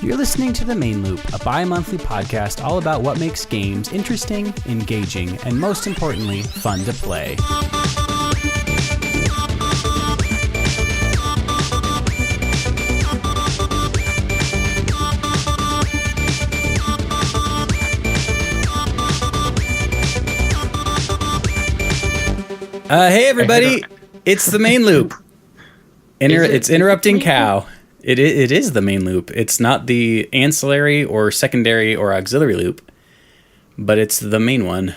You're listening to The Main Loop, a bi-monthly podcast all about what makes games interesting, engaging, and most importantly, fun to play. Hey everybody, it's The Main Loop. It's Interrupting Cow. It is the main loop. It's not the ancillary or secondary or auxiliary loop, but it's the main one.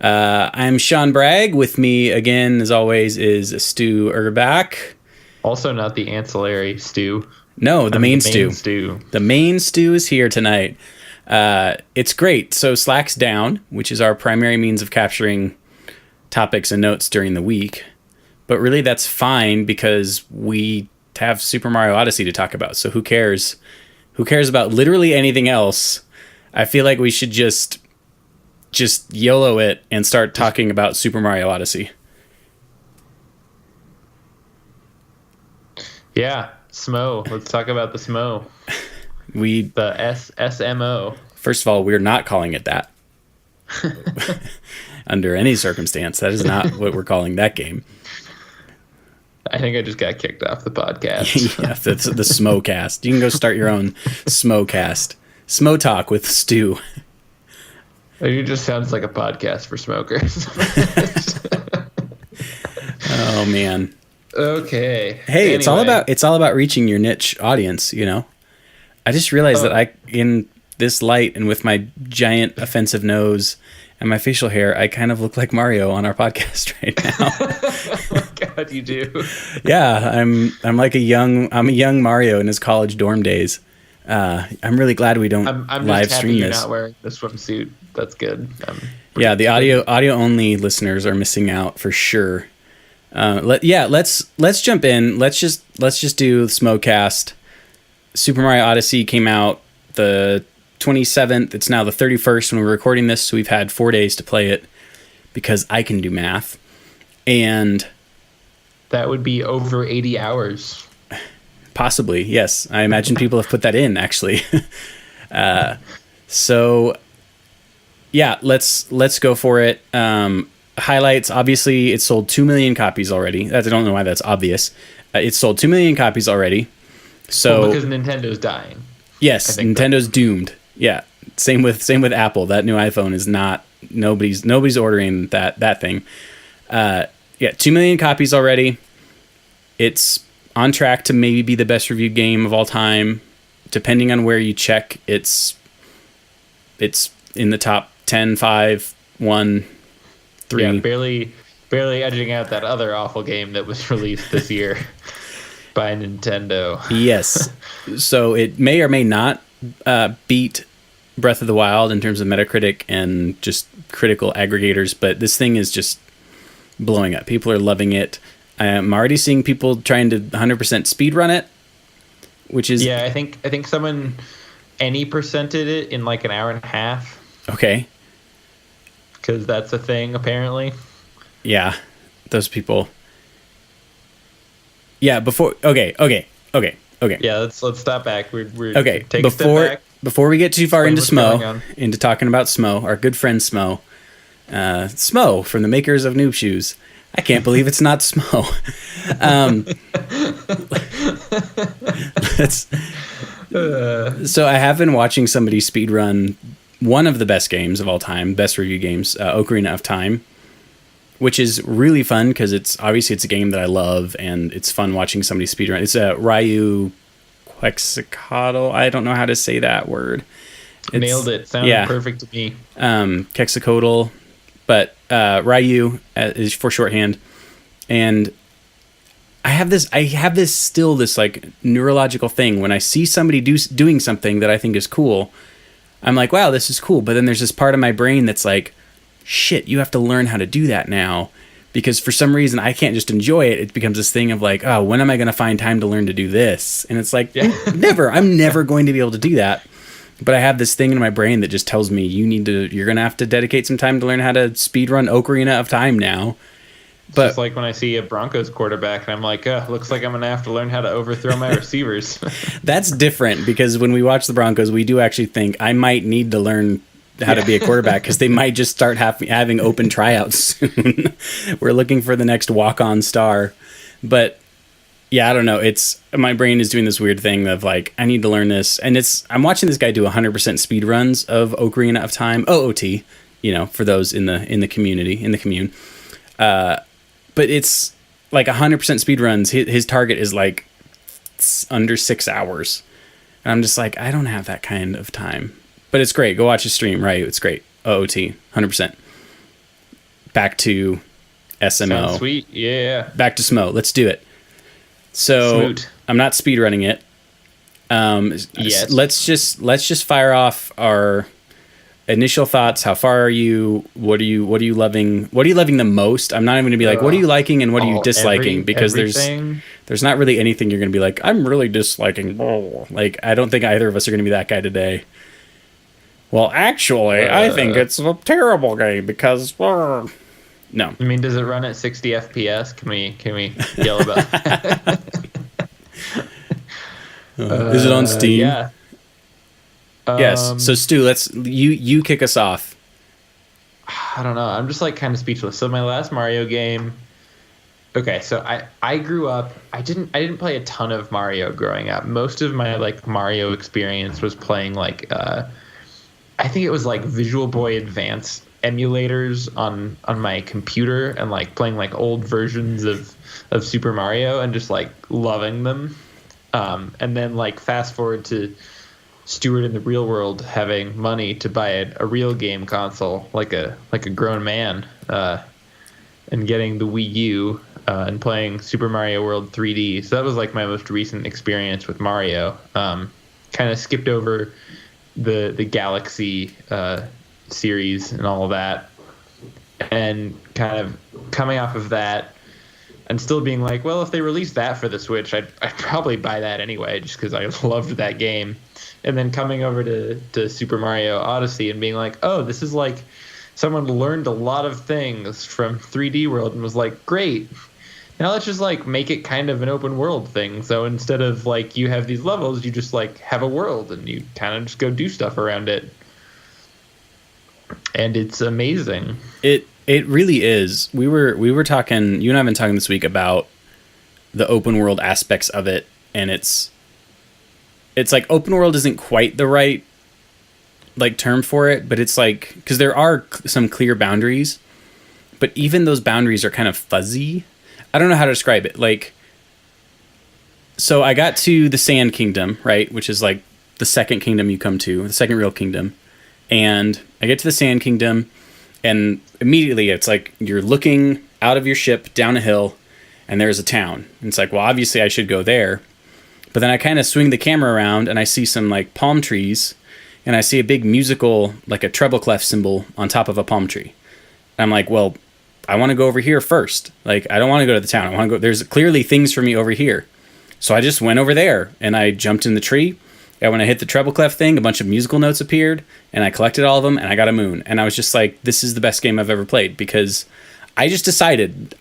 I'm Sean Bragg. With me again, as always, is Stu Erbach. Also not the ancillary Stu. No, the main Stu. The main Stu is here tonight. It's great. So Slack's down, which is our primary means of capturing topics and notes during the week. But really that's fine because we have Super Mario Odyssey to talk about. So who cares? Who cares about literally anything else? I feel like we should just YOLO it and start talking about Super Mario Odyssey. Yeah, SMO. Let's talk about the SMO. The SMO. First of all, we're not calling it that. Under any circumstance. That is not what we're calling that game. I think I just got kicked off the podcast. Yeah, that's the Smocast. You can go start your own Smocast. Smo Talk with Stu. It just sounds like a podcast for smokers. Oh man. Okay. Hey, anyway. it's all about reaching your niche audience, you know. I just realized that in this light and with my giant offensive nose and my facial hair, I kind of look like Mario on our podcast right now. God, you do. Yeah, I'm like a young Mario in his college dorm days. I'm really glad we don't I'm live just happy stream you're this. Not wearing the swimsuit. That's good. Yeah, the audio only listeners are missing out for sure. Let's jump in. Let's just do the Smocast. Super Mario Odyssey came out the 27th. It's now the 31st when we're recording this, so we've had 4 days to play it because I can do math. And that would be over 80 hours. Possibly, yes. I imagine people have put that in, actually. So, yeah, let's go for it. Highlights, obviously, it sold 2 million copies already. I don't know why that's obvious. It sold 2 million copies already. So because Nintendo's dying. Yes, Nintendo's doomed. Yeah, same with Apple. That new iPhone is not nobody's ordering that thing. 2 million copies already. It's on track to maybe be the best reviewed game of all time. Depending on where you check, it's in the top 10, 5, 1, 3. Yeah, barely edging out that other awful game that was released this year by Nintendo. Yes. So it may or may not beat Breath of the Wild in terms of Metacritic and just critical aggregators, but this thing is just blowing up. People are loving it. I'm already seeing people trying to 100% speedrun it, which is... Yeah, I think someone any percented it in like an hour and a half. Okay. Because that's a thing, apparently. Yeah, those people... Yeah, Okay. Yeah, let's stop back. We're okay. Take a step back. Before we get too far into Smo, into talking about Smo, our good friend Smo, Smo from the makers of Noob Shoes. I can't believe it's not Smo. So I have been watching somebody speedrun one of the best games of all time, best review games, Ocarina of Time, which is really fun because it's a game that I love and it's fun watching somebody speedrun. It's a Ryu Quetzalcoatl. I don't know how to say that word. Nailed it. Sounded perfect to me. Quetzalcoatl, but Ryu is for shorthand. And I have this like neurological thing when I see somebody doing something that I think is cool. I'm like, wow, this is cool. But then there's this part of my brain that's like, shit, you have to learn how to do that now. Because for some reason, I can't just enjoy it. It becomes this thing of like, oh, when am I going to find time to learn to do this? And it's like, never. I'm never going to be able to do that. But I have this thing in my brain that just tells me you're going to have to dedicate some time to learn how to speedrun Ocarina of Time now. It's just But like when I see a Broncos quarterback and I'm like, looks like I'm going to have to learn how to overthrow my receivers. that's different because when we watch the Broncos, we do actually think I might need to learn how to Yeah. be a quarterback because they might just start having open tryouts soon. We're looking for the next walk-on star. But yeah, I don't know. It's my brain is doing this weird thing of like I need to learn this, and I'm watching this guy do 100% speed runs of Ocarina of Time, OOT, for those in the community in the commune. But it's like 100% speed runs. His target is like under 6 hours, and I'm just like I don't have that kind of time. But it's great. Go watch his stream. Right, it's great. OOT, 100%. Back to SMO. Sounds sweet. Yeah. Back to SMO. Let's do it. So Smoot. I'm not speedrunning it. Yes. Let's just fire off our initial thoughts. How far are you? What are you loving? What are you loving the most? I'm not even gonna be like, what are you liking and what are you disliking? Because there's not really anything you're gonna be like, I'm really disliking. Like I don't think either of us are gonna be that guy today. Well, actually, I think it's a terrible game because no. I mean, does it run at 60 FPS? Can we yell about that? Is it on Steam? Yeah. Yes. So Stu, you kick us off. I don't know. I'm just like kind of speechless. So my last Mario game. Okay, so I grew up. I didn't play a ton of Mario growing up. Most of my like Mario experience was playing like I think it was like Visual Boy Advance emulators on my computer and like playing like old versions of Super Mario and just like loving them. And then like fast forward to Stuart in the real world having money to buy a real game console like a grown man and getting the Wii U and playing Super Mario World 3D. So that was like my most recent experience with Mario. Kind of skipped over the Galaxy series and all of that, and kind of coming off of that and still being like, well, if they released that for the Switch, I'd probably buy that anyway just because I loved that game. And then coming over to Super Mario Odyssey and being like, oh, this is like someone learned a lot of things from 3D World and was like, great, now let's just like make it kind of an open world thing. So instead of like you have these levels, you just like have a world and you kind of just go do stuff around it. And it's amazing. It really is. We were talking, you and I have been talking this week about the open world aspects of it, and it's like open world isn't quite the right like term for it, but it's like because there are some clear boundaries, but even those boundaries are kind of fuzzy. I don't know how to describe it. Like, so I got to the Sand Kingdom, right, which is like the second kingdom you come to, the second real kingdom. And I get to the Sand Kingdom, and immediately it's like you're looking out of your ship down a hill, and there's a town. And it's like, well, obviously I should go there. But then I kind of swing the camera around, and I see some like palm trees, and I see a big musical, like a treble clef symbol on top of a palm tree. And I'm like, well, I want to go over here first. Like, I don't want to go to the town. I want to go. There's clearly things for me over here. So I just went over there, and I jumped in the tree. And when I hit the treble clef thing, a bunch of musical notes appeared, and I collected all of them, and I got a moon. And I was just like, this is the best game I've ever played, because I just decided,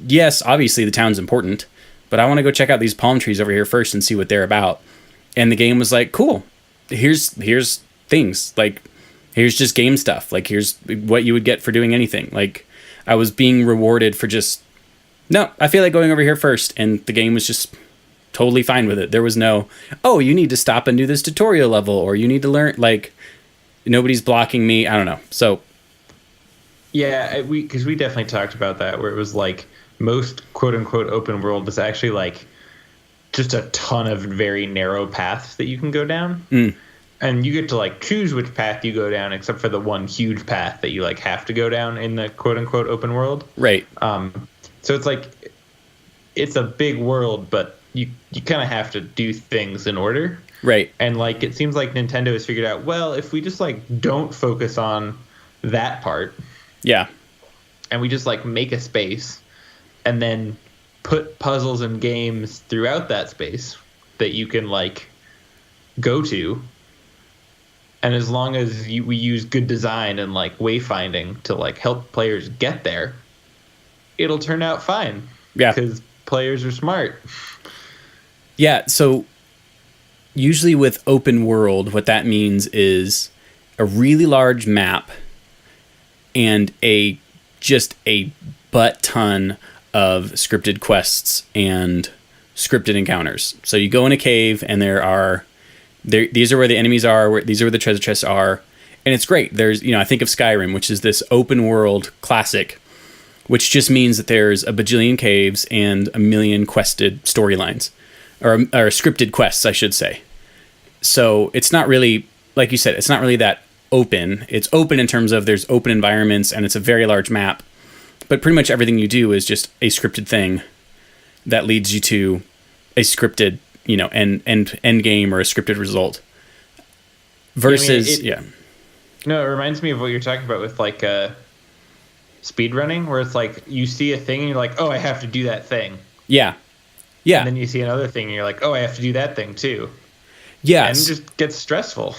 yes, obviously the town's important, but I want to go check out these palm trees over here first and see what they're about. And the game was like, cool, here's things. Like, here's just game stuff. Like, here's what you would get for doing anything. Like, I was being rewarded for just, no, I feel like going over here first, and the game was just totally fine with it. There was no, oh, you need to stop and do this tutorial level, or you need to learn, like, nobody's blocking me. I don't know. So yeah, because we definitely talked about that, where it was like most quote unquote open world is actually like just a ton of very narrow paths that you can go down. And you get to like choose which path you go down, except for the one huge path that you like have to go down in the quote unquote open world. Right. So it's like, it's a big world, but you kind of have to do things in order. Right. And like, it seems like Nintendo has figured out, well, if we just like don't focus on that part. Yeah. And we just like make a space and then put puzzles and games throughout that space that you can like go to. And as long as we use good design and like wayfinding to like help players get there, it'll turn out fine. Yeah. Because players are smart. Yeah, so usually with open world, what that means is a really large map and just a butt ton of scripted quests and scripted encounters. So you go in a cave and these are where the enemies are, these are where the treasure chests are, and it's great. There's, I think of Skyrim, which is this open world classic, which just means that there's a bajillion caves and a million quested storylines, or scripted quests, I should say. So it's not really, like you said, it's not really that open. It's open in terms of there's open environments and it's a very large map, but pretty much everything you do is just a scripted thing that leads you to a scripted, end game or a scripted result. Versus, No, it reminds me of what you're talking about with like speed running, where it's like you see a thing and you're like, oh, I have to do that thing. Yeah. And then you see another thing and you're like, oh, I have to do that thing too. Yeah. And it just gets stressful.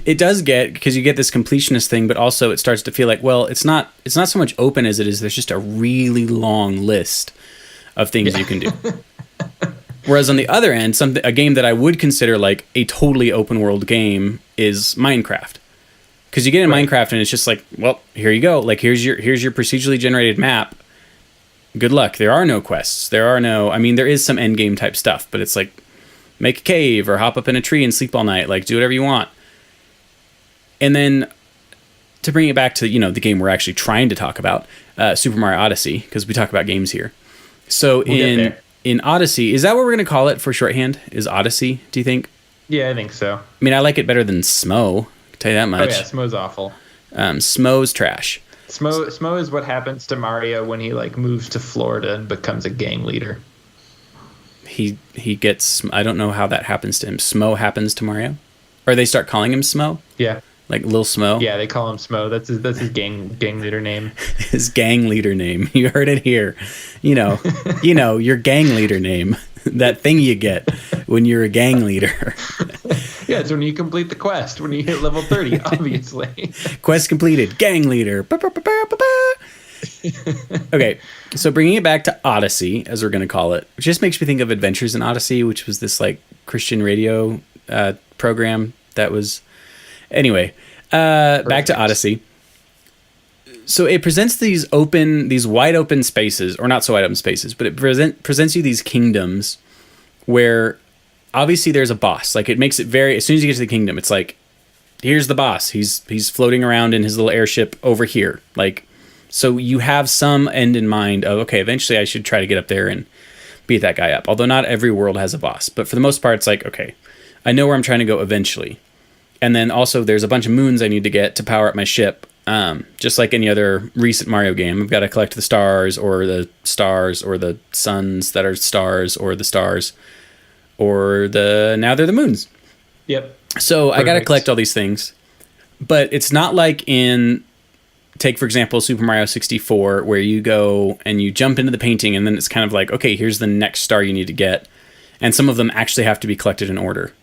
It does because you get this completionist thing, but also it starts to feel like, well, it's not so much open as it is there's just a really long list of things you can do. Whereas on the other end, a game that I would consider like a totally open world game is Minecraft. Because you get in Minecraft and it's just like, well, here you go. Like here's your procedurally generated map. Good luck. There are no quests. There is some end game type stuff, but it's like make a cave or hop up in a tree and sleep all night. Like do whatever you want. And then to bring it back to, the game we're actually trying to talk about, Super Mario Odyssey, because we talk about games here. So in Odyssey, is that what we're going to call it for shorthand? Is Odyssey, do you think? Yeah, I think so. I mean, I like it better than Smo. I can tell you that much. Oh yeah, Smo's awful. Smo's trash. Smo is what happens to Mario when he like moves to Florida and becomes a gang leader. He gets, I don't know how that happens to him. Smo happens to Mario? Or they start calling him Smo? Yeah. Like Lil Smo? Yeah, they call him Smo. That's his gang leader name. His gang leader name. You heard it here. Your gang leader name. That thing you get when you're a gang leader. Yeah, it's when you complete the quest, when you hit level 30, obviously. Quest completed. Gang leader. Okay, so bringing it back to Odyssey, as we're going to call it, which just makes me think of Adventures in Odyssey, which was this like Christian radio program that was... Anyway, back to Odyssey. So it presents these wide open spaces, or not so wide open spaces, but it presents you these kingdoms where obviously there's a boss. Like it makes it very, as soon as you get to the kingdom, it's like, here's the boss. He's floating around in his little airship over here. Like, so you have some end in mind of, okay, eventually I should try to get up there and beat that guy up. Although not every world has a boss, but for the most part, it's like, okay, I know where I'm trying to go eventually. And then also there's a bunch of moons I need to get to power up my ship. Just like any other recent Mario game, I've got to collect the stars or the suns that are stars or the stars or now they're the moons. Yep. So perfect. I got to collect all these things, but it's not like take for example, Super Mario 64, where you go and you jump into the painting and then it's kind of like, okay, here's the next star you need to get. And some of them actually have to be collected in order.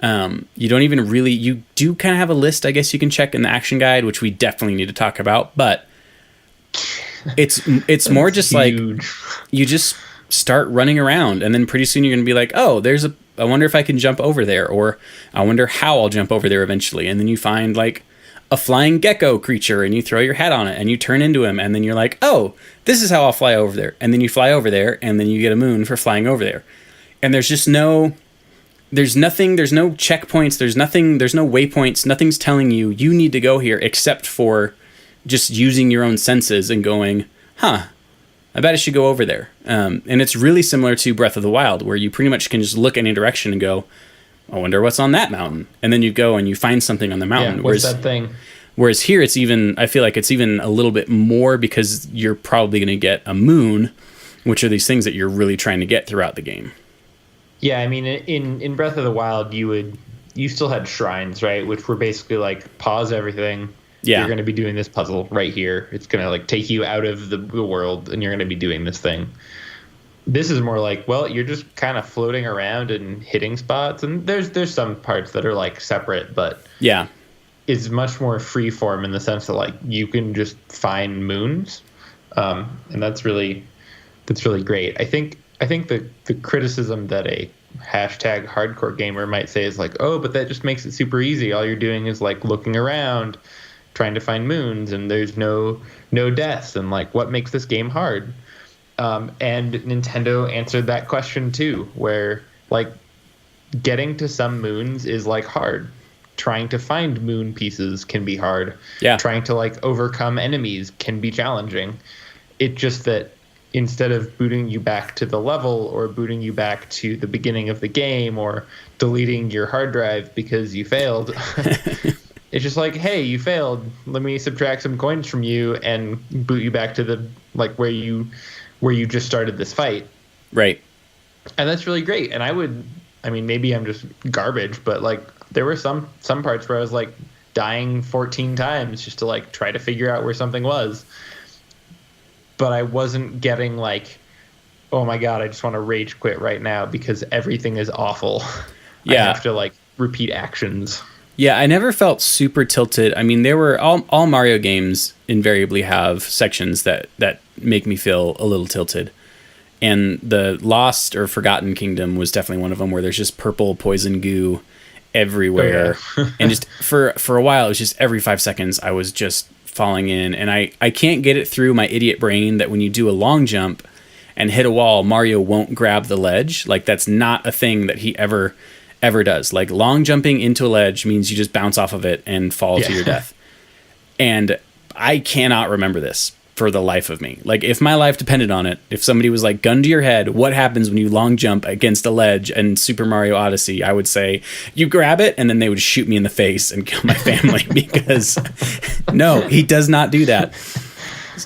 You don't even really, you do kind of have a list, I guess you can check in the action guide, which we definitely need to talk about, but it's more just huge. Like you just start running around and then pretty soon you're going to be like, oh, I wonder if I can jump over there, or I wonder how I'll jump over there eventually. And then you find like a flying gecko creature and you throw your hat on it and you turn into him. And then you're like, oh, this is how I'll fly over there. And then you fly over there and then you get a moon for flying over there. And there's no checkpoints, there's no waypoints, nothing's telling you need to go here except for just using your own senses and going, I bet I should go over there. And it's really similar to Breath of the Wild, where you pretty much can just look any direction and go, I wonder what's on that mountain. And then you go and you find something on the mountain. Yeah, what's that thing? Whereas here I feel like it's even a little bit more, because you're probably going to get a moon, which are these things that you're really trying to get throughout the game. Yeah, I mean, in Breath of the Wild, you still had shrines, right? Which were basically like, pause everything. Yeah. You're going to be doing this puzzle right here. It's going to like take you out of the world, and you're going to be doing this thing. This is more like, well, you're just kind of floating around and hitting spots, and there's some parts that are like separate, but it's much more free form in the sense that like you can just find moons And that's really great. I think the criticism that a hashtag hardcore gamer might say is like, oh, but that just makes it super easy. All you're doing is like looking around, trying to find moons, and there's no deaths, and like what makes this game hard? And Nintendo answered that question too, where like getting to some moons is like hard. Trying to find moon pieces can be hard. Yeah. Trying to like overcome enemies can be challenging. It just that instead of booting you back to the level or booting you back to the beginning of the game or deleting your hard drive because you failed, it's just like, hey, you failed. Let me subtract some coins from you and boot you back to the like where you just started this fight. Right. And that's really great. And I mean, maybe I'm just garbage, but like there were some parts where I was like dying 14 times just to like try to figure out where something was. But I wasn't getting like, oh my God, I just want to rage quit right now because everything is awful. Yeah. I have to like repeat actions. Yeah, I never felt super tilted. I mean, there were all Mario games invariably have sections that make me feel a little tilted. And the Lost or Forgotten Kingdom was definitely one of them where there's just purple poison goo everywhere. Oh, yeah. And just for a while, it was just every 5 seconds I was just falling in. And I can't get it through my idiot brain that when you do a long jump and hit a wall, Mario won't grab the ledge. Like, that's not a thing that he ever does. Like, long jumping into a ledge means you just bounce off of it and fall to your death. And I cannot remember this for the life of me. Like, if my life depended on it, if somebody was like, gun to your head, what happens when you long jump against a ledge in Super Mario Odyssey, I would say you grab it, and then they would shoot me in the face and kill my family because no, he does not do that.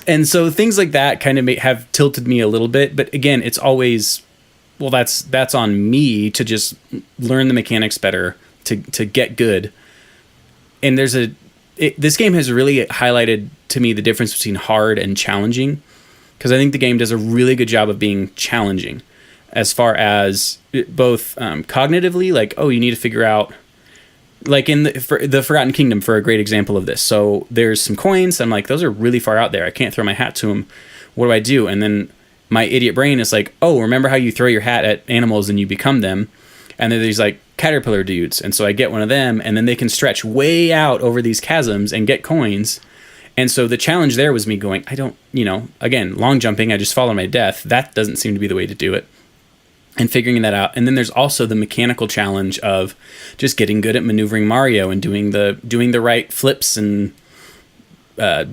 And so things like that kind of have tilted me a little bit. But again, it's always, well, that's on me to just learn the mechanics better, to get good. And this game has really highlighted to me the difference between hard and challenging, because I think the game does a really good job of being challenging as far as both cognitively, like, oh, you need to figure out, like in the Forgotten Kingdom, for a great example of this. So there's some coins. I'm like, those are really far out there. I can't throw my hat to them. What do I do? And then my idiot brain is like, oh, remember how you throw your hat at animals and you become them? And then there's like caterpillar dudes. And so I get one of them, and then they can stretch way out over these chasms and get coins. And so the challenge there was me going, I don't, again, long jumping, I just fall on my death. That doesn't seem to be the way to do it. And figuring that out. And then there's also the mechanical challenge of just getting good at maneuvering Mario and doing the right flips and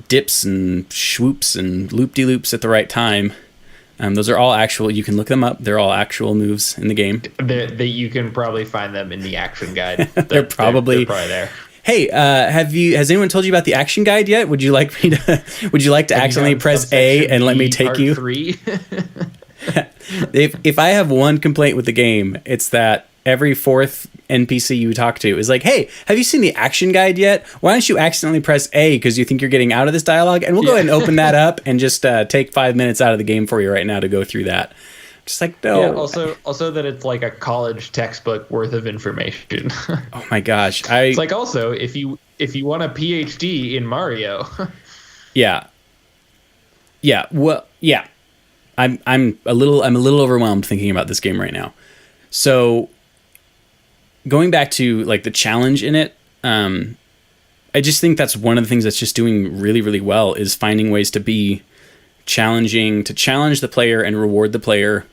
dips and swoops and loop-de-loops at the right time. Those are all actual. You can look them up. They're all actual moves in the game. You can probably find them in the action guide. They're probably there. Hey, has anyone told you about the action guide yet? Would you like to accidentally press A and let me take you? 3? If I have one complaint with the game, it's that every fourth NPC you talk to is like, hey, have you seen the action guide yet? Why don't you accidentally press A because you think you're getting out of this dialogue? And we'll go ahead and open that up and just take 5 minutes out of the game for you right now to go through that. Just like, no. Yeah, also that it's like a college textbook worth of information. Oh my gosh. It's like, also, if you want a PhD in Mario. Yeah. Yeah. Well, yeah. I'm a little overwhelmed thinking about this game right now. So going back to like the challenge in it, I just think that's one of the things that's just doing really, really well, is finding ways to be challenging, to challenge the player and reward the player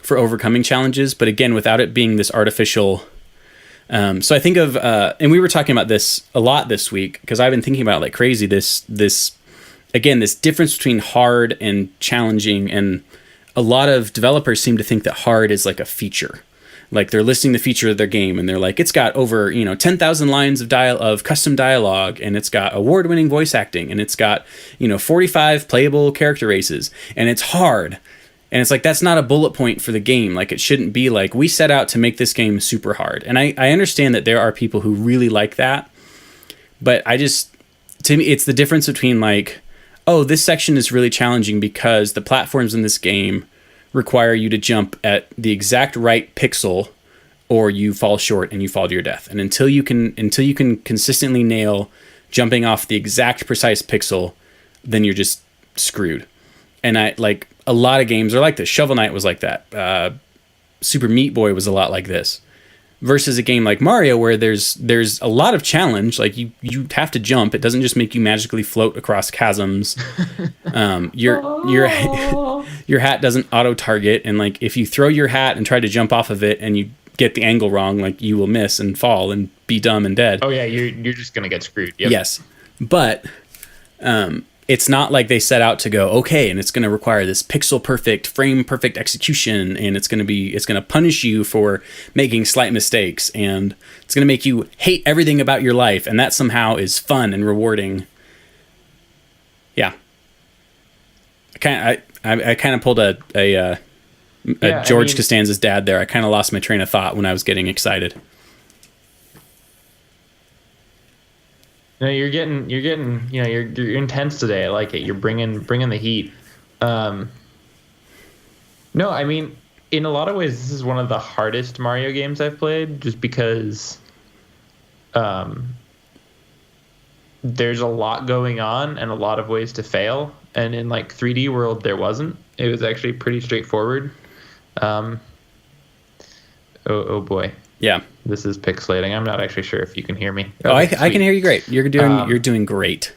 for overcoming challenges. But again, without it being this artificial. So I think of, and we were talking about this a lot this week, because I've been thinking about it like crazy, this difference between hard and challenging. And a lot of developers seem to think that hard is like a feature. Like they're listing the feature of their game and they're like, it's got over, 10,000 lines of custom dialogue, and it's got award-winning voice acting, and it's got, 45 playable character races, and it's hard. And it's like, that's not a bullet point for the game. Like, it shouldn't be like, we set out to make this game super hard. And I understand that there are people who really like that, but to me, it's the difference between like, oh, this section is really challenging because the platforms in this game require you to jump at the exact right pixel, or you fall short and you fall to your death. And until you can consistently nail jumping off the exact precise pixel, then you're just screwed. And I like a lot of games are like this. Shovel Knight was like that. Super Meat Boy was a lot like this. Versus a game like Mario where there's a lot of challenge. Like you have to jump. It doesn't just make you magically float across chasms. Your hat doesn't auto target, and like if you throw your hat and try to jump off of it and you get the angle wrong, like you will miss and fall and be dumb and dead. Oh yeah, you're just gonna get screwed. Yep. Yes, but it's not like they set out to go, okay, and it's going to require this pixel perfect, frame perfect execution, and it's going to punish you for making slight mistakes, and it's going to make you hate everything about your life, and that somehow is fun and rewarding. Yeah. I kind of pulled a George Costanza's dad there. I kind of lost my train of thought when I was getting excited. No, you're getting, you're intense today. I like it. You're bringing the heat. No, I mean, in a lot of ways, this is one of the hardest Mario games I've played, just because, there's a lot going on and a lot of ways to fail. And in like 3D World, there wasn't. It was actually pretty straightforward. Oh boy. Yeah. This is pixelating. I'm not actually sure if you can hear me. I can hear you great. You're doing great.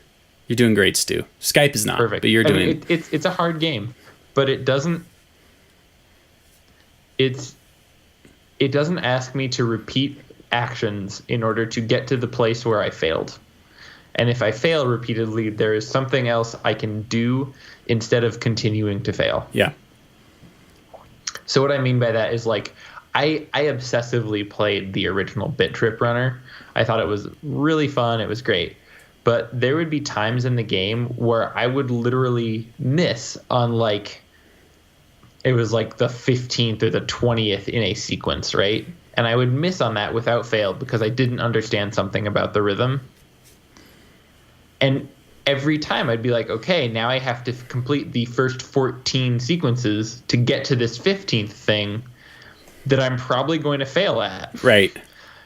You're doing great, Stu. Skype is not, perfect. But you're doing. It's a hard game, but it doesn't ask me to repeat actions in order to get to the place where I failed. And if I fail repeatedly, there is something else I can do instead of continuing to fail. Yeah. So what I mean by that is like, I obsessively played the original Bit Trip Runner. I thought it was really fun. It was great. But there would be times in the game where I would literally miss on like, it was like the 15th or the 20th in a sequence, right? And I would miss on that without fail because I didn't understand something about the rhythm. And every time I'd be like, okay, now I have to complete the first 14 sequences to get to this 15th thing that I'm probably going to fail at. Right.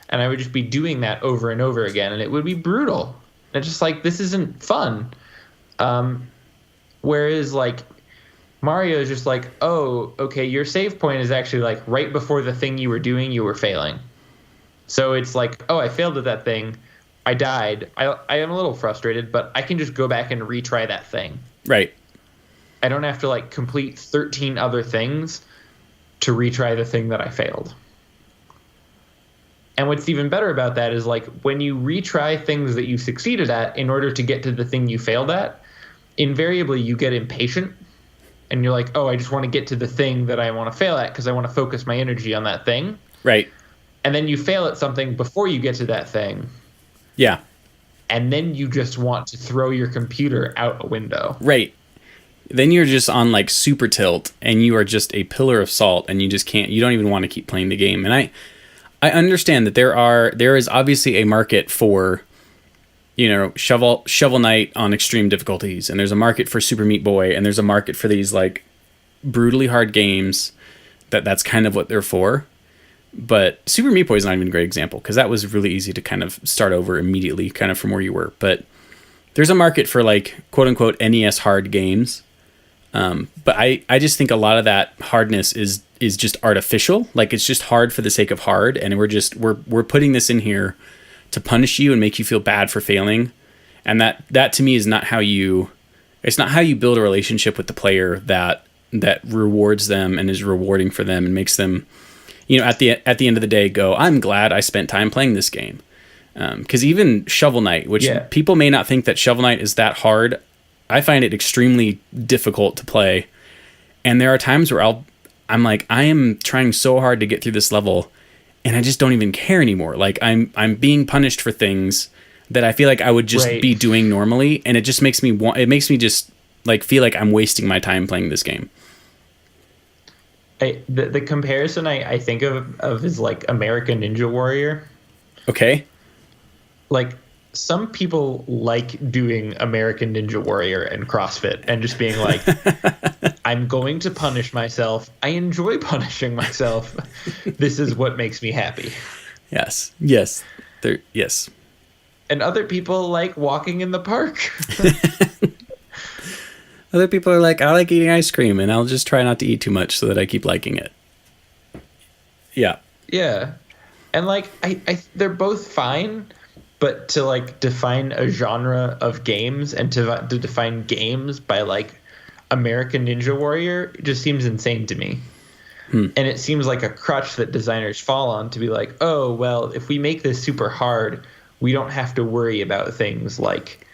And I would just be doing that over and over again, and it would be brutal. And it's just like, this isn't fun. Whereas like Mario is just like, oh, okay, your save point is actually like right before the thing you were doing, you were failing. So it's like, oh, I failed at that thing. I died. I am a little frustrated, but I can just go back and retry that thing. Right. I don't have to like complete 13 other things to retry the thing that I failed. And what's even better about that is like when you retry things that you succeeded at in order to get to the thing you failed at, invariably you get impatient and you're like, oh, I just want to get to the thing that I want to fail at because I want to focus my energy on that thing. Right. And then you fail at something before you get to that thing. Yeah. And then you just want to throw your computer out a window. Right. Then you're just on like super tilt and you are just a pillar of salt and you don't even want to keep playing the game. And I understand that there is obviously a market for, Shovel Knight on extreme difficulties, and there's a market for Super Meat Boy, and there's a market for these like brutally hard games that's kind of what they're for. But Super Meat Boy is not even a great example because that was really easy to kind of start over immediately, kind of from where you were. But there's a market for like quote unquote NES hard games. But I just think a lot of that hardness is just artificial. Like it's just hard for the sake of hard. And we're putting this in here to punish you and make you feel bad for failing. And that to me is not how you build a relationship with the player that rewards them and is rewarding for them and makes them, at the end of the day go, I'm glad I spent time playing this game. Cause even Shovel Knight, which people may not think that Shovel Knight is that hard, I find it extremely difficult to play. And there are times where I'm like, I am trying so hard to get through this level and I just don't even care anymore. Like I'm being punished for things that I feel like I would just be doing normally. And it just makes me just like feel like I'm wasting my time playing this game. The comparison I think of is like American Ninja Warrior. Okay. Like some people like doing American Ninja Warrior and CrossFit and just being like, I'm going to punish myself. I enjoy punishing myself. This is what makes me happy. Yes. Yes. Yes. And other people like walking in the park. Other people are like, I like eating ice cream, and I'll just try not to eat too much so that I keep liking it. Yeah. Yeah. And like they're both fine, but to like define a genre of games and to define games by like American Ninja Warrior just seems insane to me. And it seems like a crutch that designers fall on to be like, oh, well, if we make this super hard, we don't have to worry about things like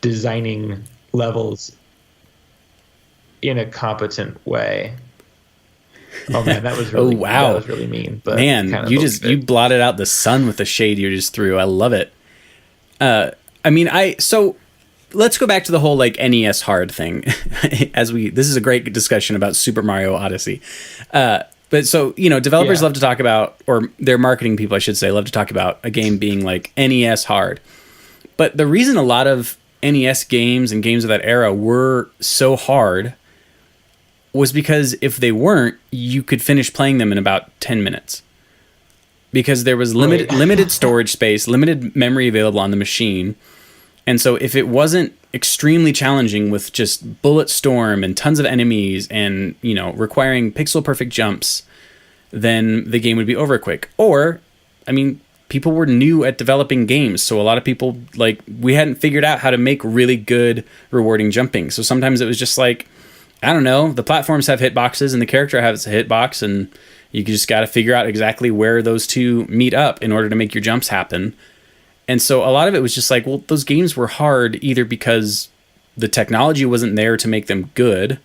designing levels in a competent way. Oh man, that was really wow. that was really mean. But man, kind of you blotted out the sun with the shade you just threw. I love it. So let's go back to the whole like NES hard thing. This is a great discussion about Super Mario Odyssey. But so, developers love to talk about, or their marketing people, I should say, love to talk about a game being like NES hard. But the reason a lot of NES games and games of that era were so hard was because if they weren't, you could finish playing them in about 10 minutes. Because there was limited storage space, limited memory available on the machine. And so if it wasn't extremely challenging with just bullet storm and tons of enemies and, requiring pixel perfect jumps, then the game would be over quick. Or, people were new at developing games. So a lot of people, we hadn't figured out how to make really good, rewarding jumping. So sometimes it was just like, I don't know, the platforms have hitboxes and the character has a hitbox, and you just got to figure out exactly where those two meet up in order to make your jumps happen. And so a lot of it was just like, well, those games were hard either because the technology wasn't there to make them good,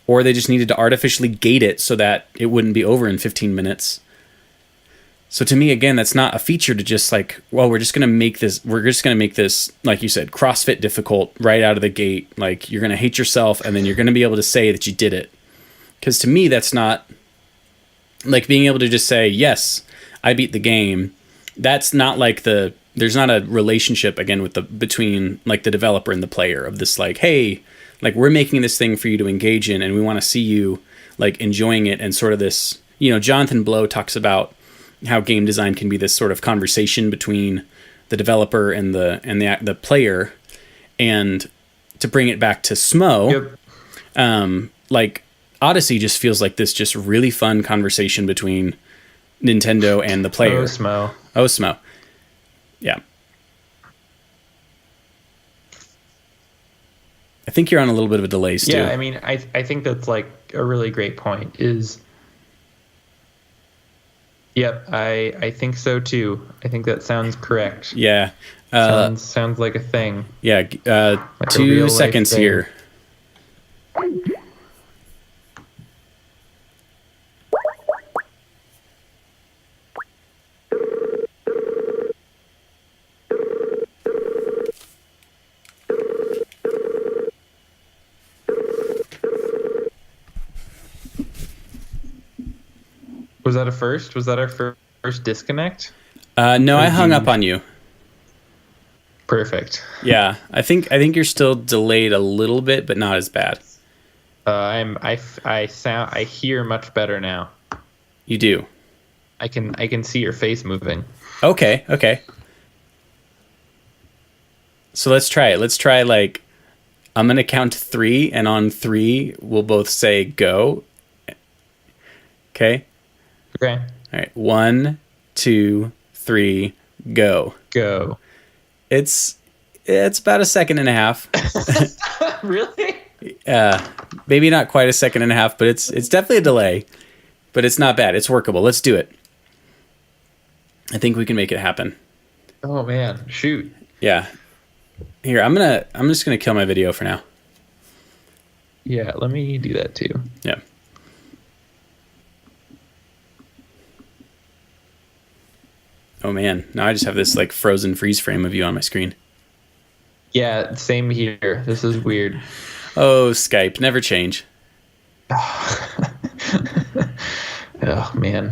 or they just needed to artificially gate it so that it wouldn't be over in 15 minutes. So to me, again, that's not a feature to just like, well, we're just going to make this, like you said, CrossFit difficult right out of the gate. Like, you're going to hate yourself and then you're going to be able to say that you did it. Because to me, that's not like being able to just say, yes, I beat the game. That's not like there's not a relationship again between like the developer and the player of this, like, hey, like we're making this thing for you to engage in and we want to see you like enjoying it. And sort of this, Jonathan Blow talks about how game design can be this sort of conversation between the developer and the player. And to bring it back to SMO, like Odyssey just feels like this just really fun conversation between Nintendo and the player. SMO. Yeah. I think you're on a little bit of a delay, Stu. Yeah, I think that's like a really great point is... Yep, I think so too. I think that sounds correct. Yeah. Sounds like a thing. Yeah, like 2 seconds here. Was that a first? Was that our first disconnect? No, I hung up on you. Perfect. Yeah, I think you're still delayed a little bit, but not as bad. I hear much better now. You do. I can see your face moving. Okay. So let's try it. Let's try like, I'm gonna count 3, and on 3 we'll both say go. Okay. Okay. All right. 1, 2, 3, go. Go. It's about a second and a half. Really? Maybe not quite a second and a half, but it's definitely a delay. But it's not bad. It's workable. Let's do it. I think we can make it happen. Oh man, shoot. Yeah. Here, I'm just gonna kill my video for now. Yeah, let me do that too. Yeah. Oh man, now I just have this like frozen freeze frame of you on my screen. Yeah, same here. This is weird. Oh, Skype, never change. Oh man.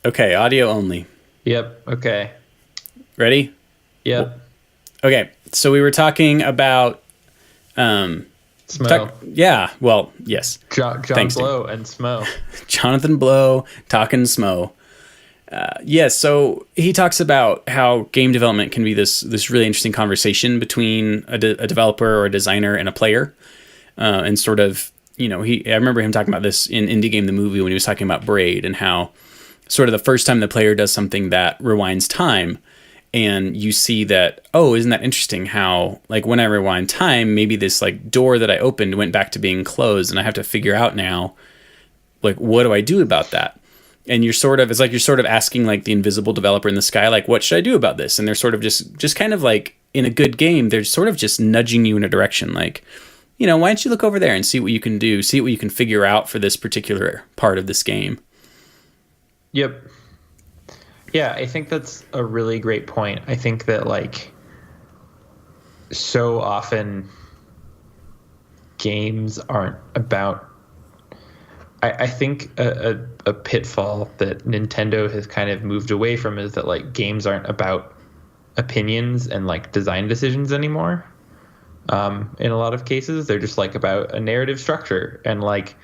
Okay, audio only. Yep. Okay. Ready? Yep. Okay, so we were talking about Smo. Yeah, well, yes. John Thanks, Dan. Blow and Smo. Jonathan Blow talking Smo. So he talks about how game development can be this really interesting conversation between a developer or a designer and a player, and sort of, I remember him talking about this in Indie Game the Movie when he was talking about Braid, and how sort of the first time the player does something that rewinds time, and you see that, oh, isn't that interesting how, like, when I rewind time, maybe this like door that I opened went back to being closed, and I have to figure out now, like, what do I do about that? And it's like you're sort of asking like the invisible developer in the sky, like, what should I do about this? And they're sort of just kind of like, in a good game, they're sort of just nudging you in a direction, like, why don't you look over there and see what you can do, see what you can figure out for this particular part of this game. Yep. Yeah, I think that's a really great point. I think that, like, so often games aren't about... I think a pitfall that Nintendo has kind of moved away from is that, like, games aren't about opinions and, like, design decisions anymore. In a lot of cases, they're just, like, about a narrative structure and, like,